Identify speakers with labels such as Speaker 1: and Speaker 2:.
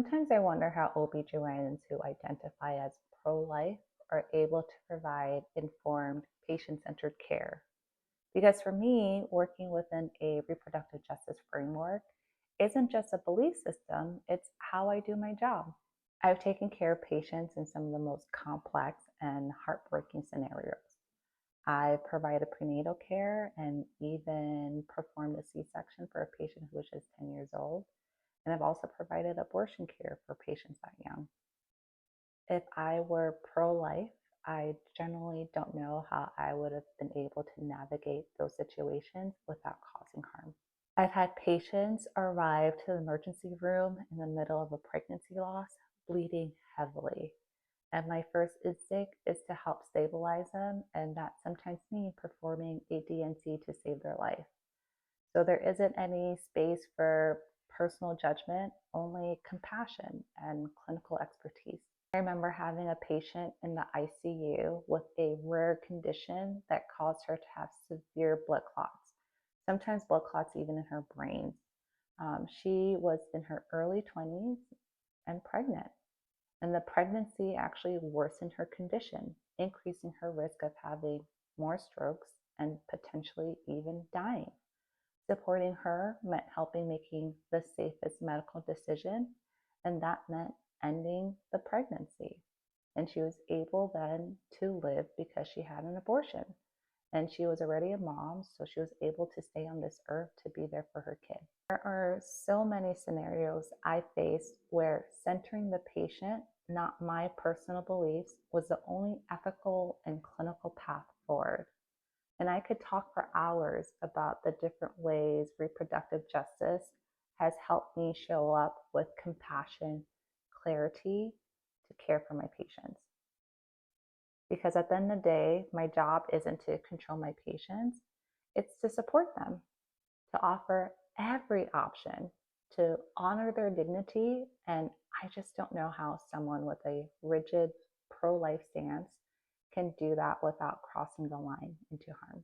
Speaker 1: Sometimes I wonder how OBGYNs who identify as pro-life are able to provide informed, patient-centered care. Because for me, working within a reproductive justice framework isn't just a belief system, it's how I do my job. I've taken care of patients in some of the most complex and heartbreaking scenarios. I've provided prenatal care and even performed a C-section for a patient who was just 10 years old. And I've also provided abortion care for patients that young. If I were pro life, I generally don't know how I would have been able to navigate those situations without causing harm. I've had patients arrive to the emergency room in the middle of a pregnancy loss, bleeding heavily. And my first instinct is to help stabilize them, and that sometimes means performing a DNC to save their life. So there isn't any space for personal judgment, only compassion and clinical expertise. I remember having a patient in the ICU with a rare condition that caused her to have severe blood clots, sometimes blood clots even in her brain. She was in her early 20s and pregnant, and the pregnancy actually worsened her condition, increasing her risk of having more strokes and potentially even dying. Supporting her meant helping making the safest medical decision, and that meant ending the pregnancy. And she was able then to live because she had an abortion. And she was already a mom, so she was able to stay on this earth to be there for her kid. There are so many scenarios I faced where centering the patient, not my personal beliefs, was the only ethical and clinical path forward. And I could talk for hours about the different ways reproductive justice has helped me show up with compassion, clarity to care for my patients. Because at the end of the day, my job isn't to control my patients, it's to support them, to offer every option, to honor their dignity. And I just don't know how someone with a rigid pro life stance can do that without crossing the line into harm.